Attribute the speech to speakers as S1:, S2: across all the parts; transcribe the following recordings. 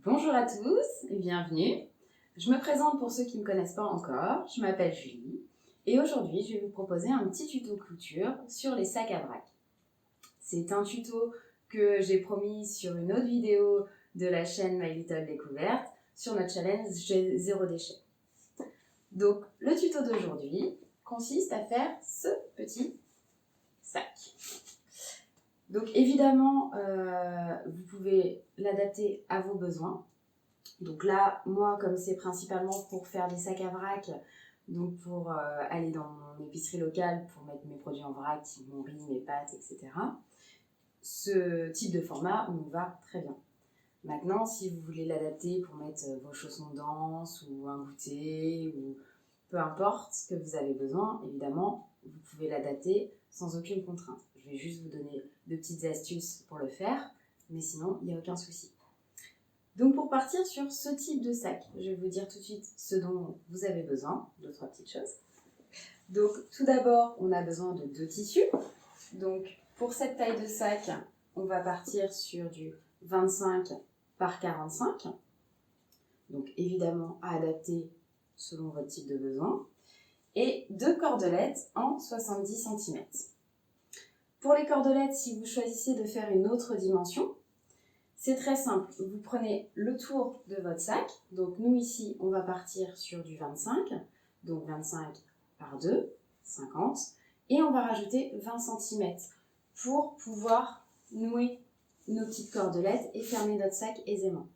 S1: Bonjour à tous et bienvenue. Je me présente pour ceux qui ne me connaissent pas encore. Je m'appelle Julie et aujourd'hui je vais vous proposer un petit tuto couture sur les sacs à vrac. C'est un tuto que j'ai promis sur une autre vidéo de la chaîne My Little Découverte sur notre challenge zéro déchet. Donc le tuto d'aujourd'hui consiste à faire ce petit sac. Donc évidemment, vous pouvez l'adapter à vos besoins. Donc là, moi, comme c'est principalement pour faire des sacs à vrac, donc pour aller dans mon épicerie locale, pour mettre mes produits en vrac, mon riz, mes pâtes, etc., ce type de format me va très bien. Maintenant, si vous voulez l'adapter pour mettre vos chaussons de danse ou un goûter ou peu importe ce que vous avez besoin, évidemment, vous pouvez l'adapter sans aucune contrainte. Je vais juste vous donner deux petites astuces pour le faire, mais sinon, il n'y a aucun souci. Donc pour partir sur ce type de sac, je vais vous dire tout de suite ce dont vous avez besoin, deux, trois petites choses. Donc tout d'abord, on a besoin de deux tissus. Donc pour cette taille de sac, on va partir sur du 25 par 45. Donc évidemment à adapter selon votre type de besoin. Et deux cordelettes en 70 cm. Pour les cordelettes, si vous choisissez de faire une autre dimension, c'est très simple. Vous prenez le tour de votre sac. Donc nous ici, on va partir sur du 25. Donc 25 par 2, 50. Et on va rajouter 20 cm pour pouvoir nouer nos petites cordelettes et fermer notre sac aisément.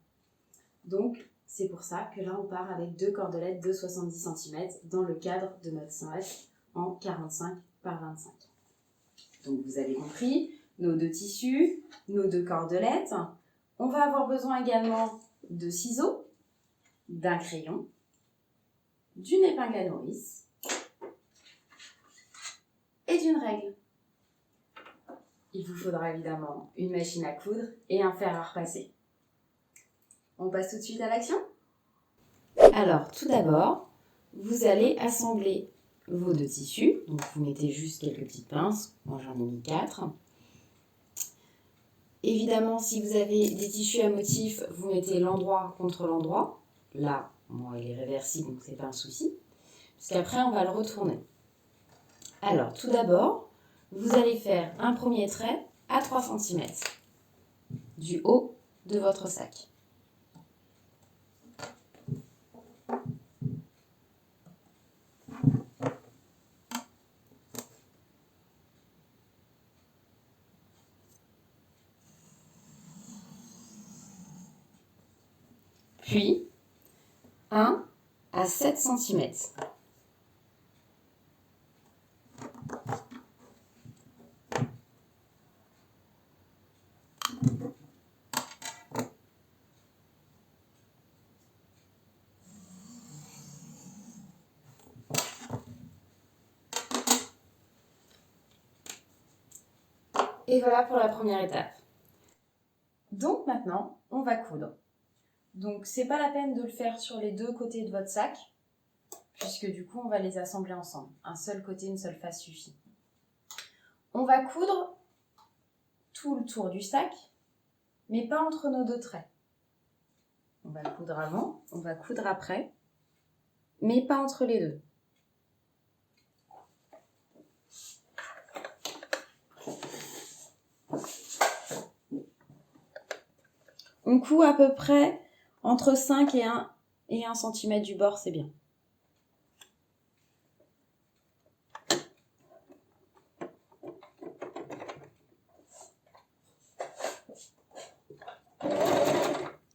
S1: Donc c'est pour ça que là, on part avec deux cordelettes de 70 cm dans le cadre de notre sac en 45 par 25. Donc vous avez compris, nos deux tissus, nos deux cordelettes. On va avoir besoin également de ciseaux, d'un crayon, d'une épingle à nourrice et d'une règle. Il vous faudra évidemment une machine à coudre et un fer à repasser. On passe tout de suite à l'action ? Alors, tout d'abord, vous allez assembler vos deux tissus. Donc, vous mettez juste quelques petites pinces. Moi, j'en ai mis 4. Évidemment, si vous avez des tissus à motif, vous mettez l'endroit contre l'endroit. Là, moi, il est réversible, donc c'est pas un souci. Parce qu'après, on va le retourner. Alors, tout d'abord, vous allez faire un premier trait à 3 cm du haut de votre sac. Puis, 1 à 7 cm. Et voilà pour la première étape. Donc maintenant, on va coudre. Donc c'est pas la peine de le faire sur les deux côtés de votre sac, puisque du coup on va les assembler ensemble. Un seul côté, une seule face suffit. On va coudre tout le tour du sac, mais pas entre nos deux traits. On va le coudre avant, on va coudre après, mais pas entre les deux. On coud à peu près entre 5 et 1 cm du bord, c'est bien.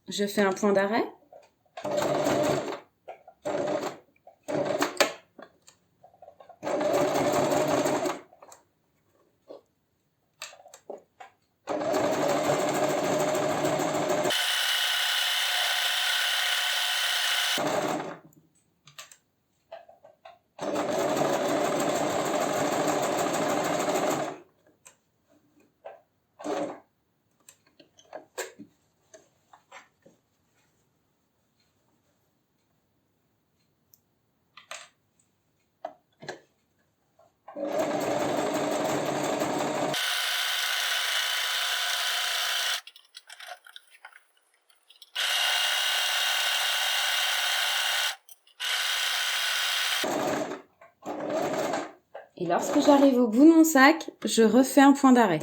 S1: Je fais un point d'arrêt. Et lorsque j'arrive au bout de mon sac, je refais un point d'arrêt.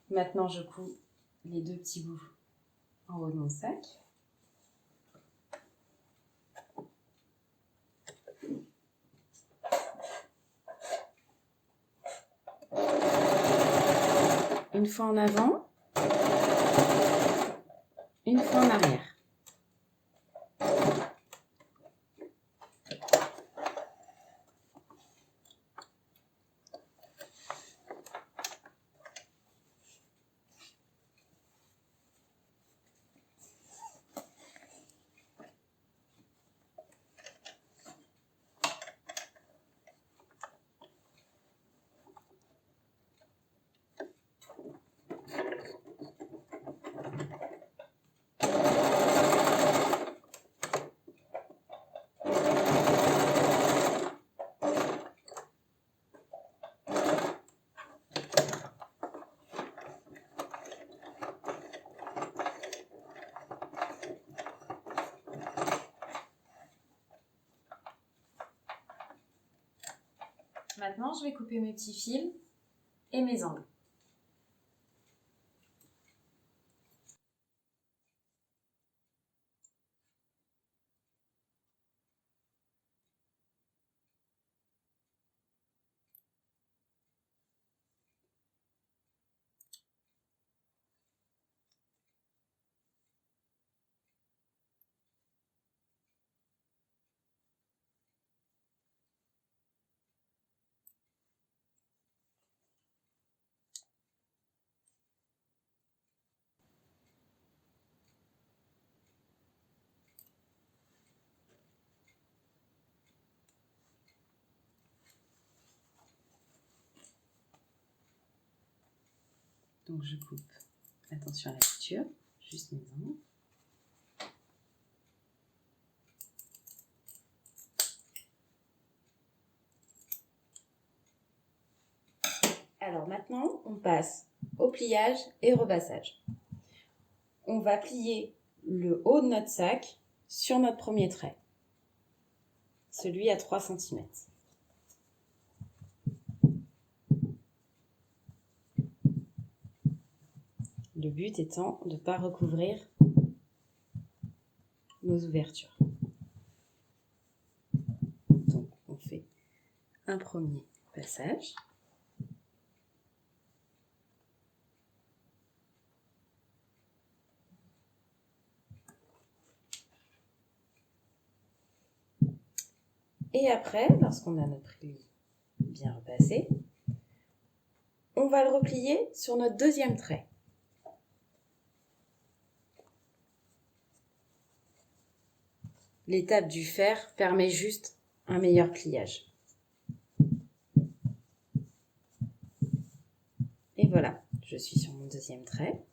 S1: Maintenant, je couds les deux petits bouts en haut de mon sac. Une fois en avant, une fois en arrière. Maintenant, je vais couper mes petits fils et mes angles. Donc je coupe, attention à la couture, juste mes angles. Alors maintenant, on passe au pliage et repassage. On va plier le haut de notre sac sur notre premier trait, celui à 3 cm. Le but étant de ne pas recouvrir nos ouvertures. Donc on fait un premier passage. Et après, lorsqu'on a notre pli bien repassé, on va le replier sur notre deuxième trait. L'étape du faire permet juste un meilleur pliage. Et voilà, je suis sur mon deuxième trait.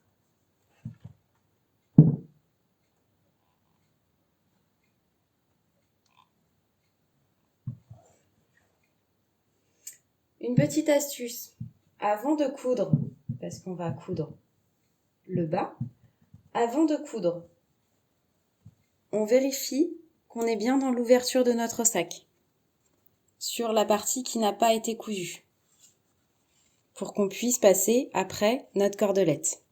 S1: Une petite astuce, avant de coudre, parce qu'on va coudre le bas, avant de coudre, on vérifie qu'on est bien dans l'ouverture de notre sac, sur la partie qui n'a pas été cousue, pour qu'on puisse passer après notre cordelette.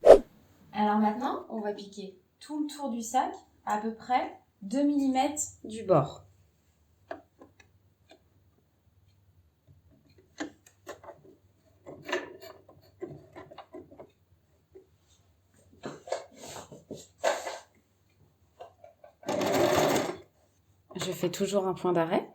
S1: Alors maintenant, on va piquer tout le tour du sac, à peu près 2 mm du bord. Je fais toujours un point d'arrêt.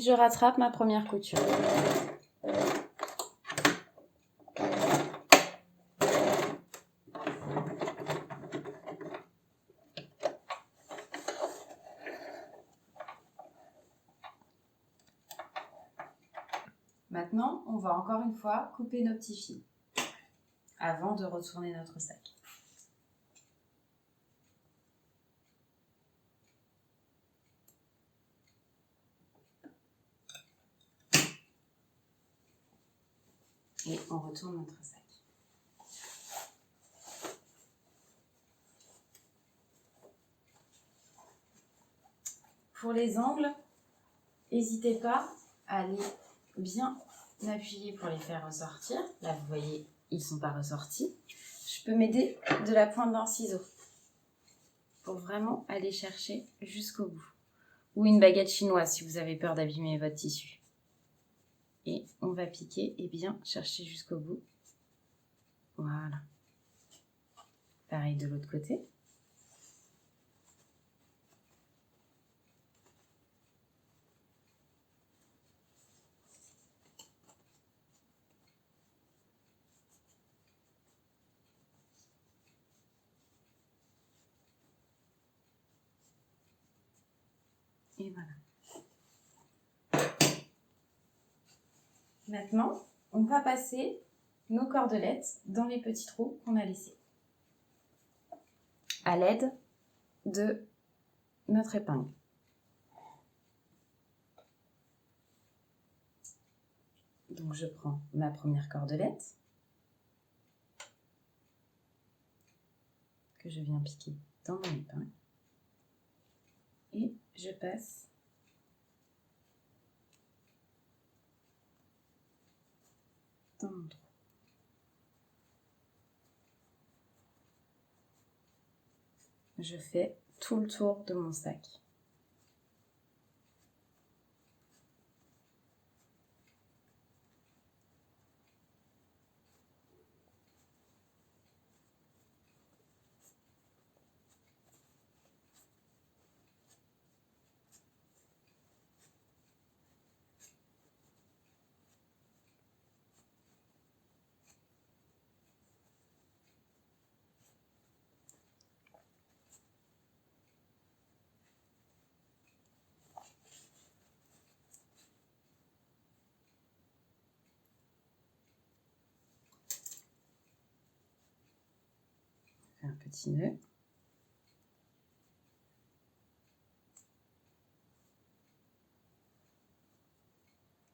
S1: je rattrape ma première couture. Maintenant, on va encore une fois couper nos petits fils avant de retourner notre sac. Et on retourne notre sac. Pour les angles, n'hésitez pas à aller bien appuyer pour les faire ressortir. Là, vous voyez, ils ne sont pas ressortis. Je peux m'aider de la pointe d'un ciseau pour vraiment aller chercher jusqu'au bout. Ou une baguette chinoise si vous avez peur d'abîmer votre tissu. Et on va piquer et bien chercher jusqu'au bout. Voilà. Pareil de l'autre côté. Et voilà. Maintenant, on va passer nos cordelettes dans les petits trous qu'on a laissés. À l'aide de notre épingle. Donc je prends ma première cordelette que je viens piquer dans mon épingle et je passe dans mon trou. Je fais tout le tour de mon sac. Un petit nœud.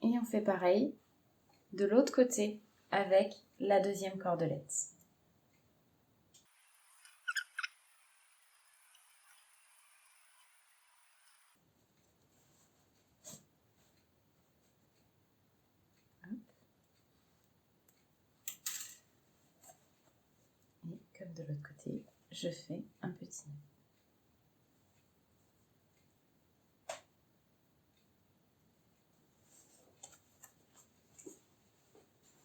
S1: Et on fait pareil de l'autre côté avec la deuxième cordelette. Et comme de l'autre côté, je fais un petit nœud.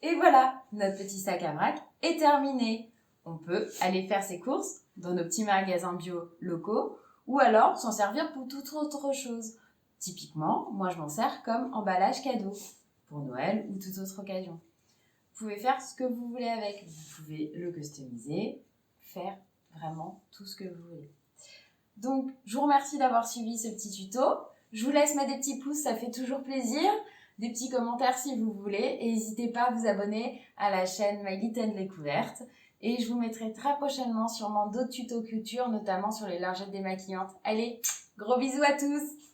S1: Et voilà, notre petit sac à vrac est terminé. On peut aller faire ses courses dans nos petits magasins bio locaux ou alors s'en servir pour toute autre chose. Typiquement, moi je m'en sers comme emballage cadeau pour Noël ou toute autre occasion. Vous pouvez faire ce que vous voulez avec. Vous pouvez le customiser, faire vraiment tout ce que vous voulez. Donc, je vous remercie d'avoir suivi ce petit tuto. Je vous laisse mettre des petits pouces, ça fait toujours plaisir. Des petits commentaires si vous voulez. Et n'hésitez pas à vous abonner à la chaîne My Little Découverte. Et je vous mettrai très prochainement sûrement d'autres tutos culture, notamment sur les lingettes démaquillantes. Allez, gros bisous à tous!